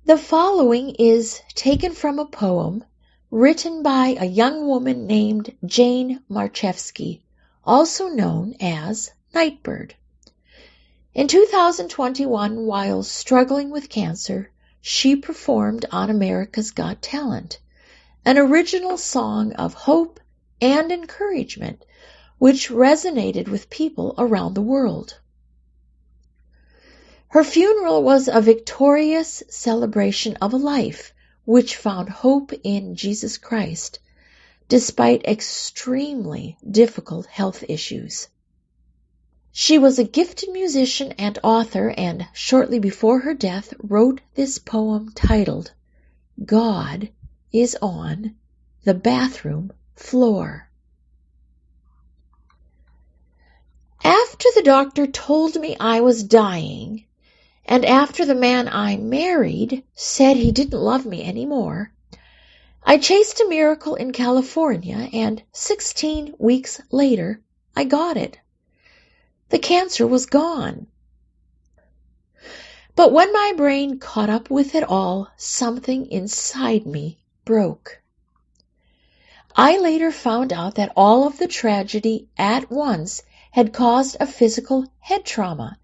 The following is taken from a poem written by a young woman named Jane Marchevsky, also known as Nightbird. In 2021, while struggling with cancer, she performed on America's Got Talent, an original song of hope and encouragement which resonated with people around the world. Her funeral was a victorious celebration of a life which found hope in Jesus Christ, despite extremely difficult health issues. She was a gifted musician and author, and shortly before her death wrote this poem titled, "God is on the Bathroom Floor." After the doctor told me I was dying, and after the man I married said he didn't love me anymore, I chased a miracle in California, and 16 weeks later, I got it. The cancer was gone. But when my brain caught up with it all, something inside me broke. I later found out that all of the tragedy at once had caused a physical head trauma,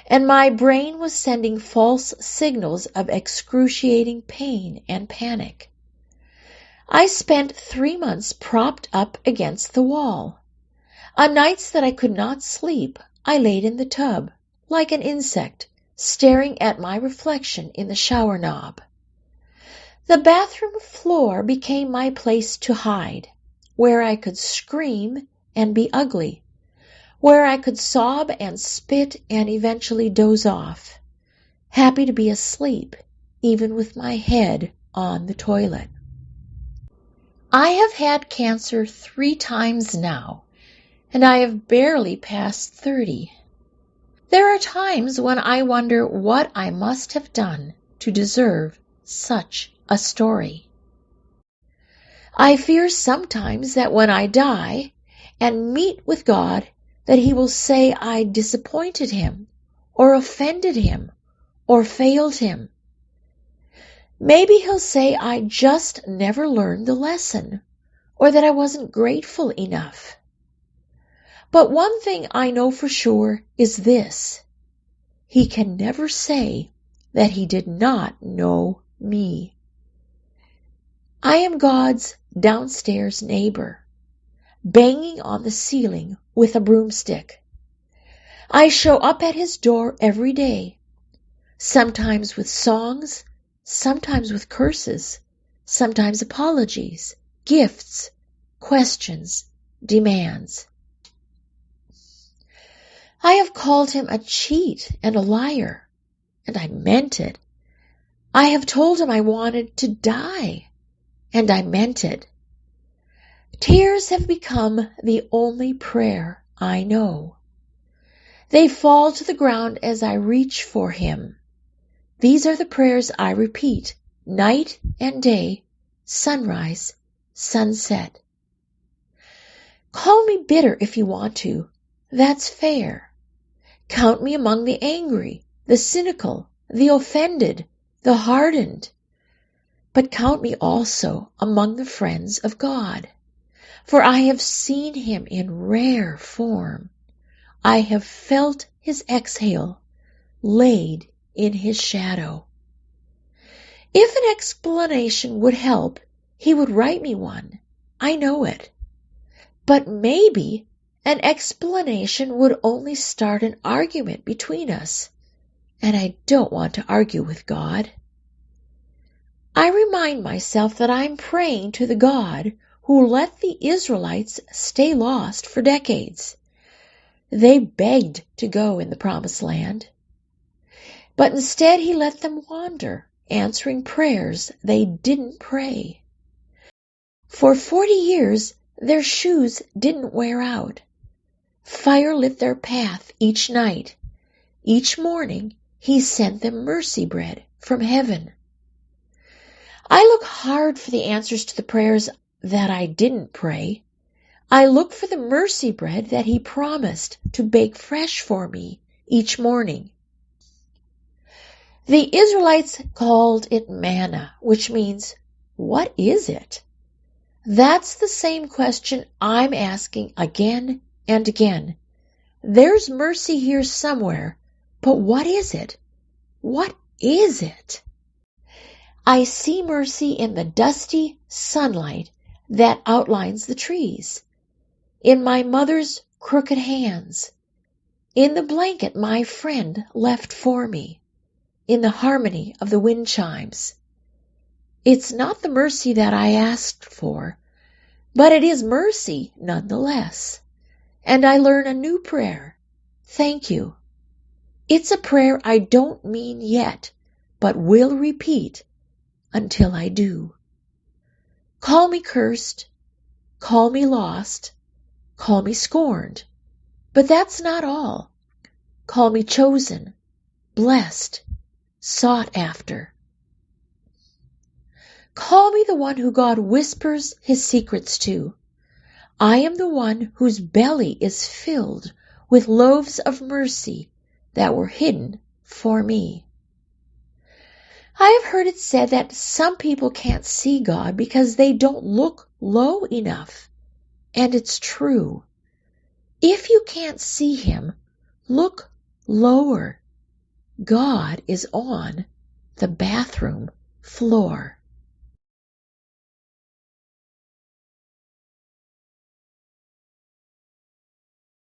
and my brain was sending false signals of excruciating pain and panic. I spent 3 months propped up against the wall. On nights that I could not sleep, I laid in the tub, like an insect, staring at my reflection in the shower knob. The bathroom floor became my place to hide, where I could scream and be ugly, where I could sob and spit and eventually doze off, happy to be asleep, even with my head on the toilet. I have had cancer 3 times now, and I have barely passed 30. There are times when I wonder what I must have done to deserve such a story. I fear sometimes that when I die and meet with God, that He will say I disappointed Him, or offended Him, or failed Him. Maybe He'll say I just never learned the lesson, or that I wasn't grateful enough. But one thing I know for sure is this: He can never say that He did not know me. I am God's downstairs neighbor, banging on the ceiling with a broomstick. I show up at His door every day, sometimes with songs, sometimes with curses, sometimes apologies, gifts, questions, demands. I have called Him a cheat and a liar, and I meant it. I have told Him I wanted to die, and I meant it. Tears have become the only prayer I know. They fall to the ground as I reach for Him. These are the prayers I repeat night and day, sunrise, sunset. Call me bitter if you want to. That's fair. Count me among the angry, the cynical, the offended, the hardened. But count me also among the friends of God. For I have seen Him in rare form. I have felt His exhale, laid in His shadow. If an explanation would help, He would write me one. I know it. But maybe an explanation would only start an argument between us, and I don't want to argue with God. I remind myself that I'm praying to the God who let the Israelites stay lost for decades. They begged to go in the promised land, but instead He let them wander, answering prayers they didn't pray. For 40 years, their shoes didn't wear out. Fire lit their path each night. Each morning, He sent them mercy bread from heaven. I look hard for the answers to the prayers that I didn't pray. I look for the mercy bread that He promised to bake fresh for me each morning. The Israelites called it manna, which means, what is it? That's the same question I'm asking again and again. There's mercy here somewhere, but what is it? What is it? I see mercy in the dusty sunlight that outlines the trees, in my mother's crooked hands, in the blanket my friend left for me, in the harmony of the wind chimes. It's not the mercy that I asked for, but it is mercy nonetheless. And I learn a new prayer. Thank you. It's a prayer I don't mean yet, but will repeat until I do. Call me cursed, call me lost, call me scorned, but that's not all. Call me chosen, blessed, sought after. Call me the one who God whispers his secrets to. I am the one whose belly is filled with loaves of mercy that were hidden for me. I have heard it said that some people can't see God because they don't look low enough. And it's true. If you can't see him, look lower. God is on the bathroom floor.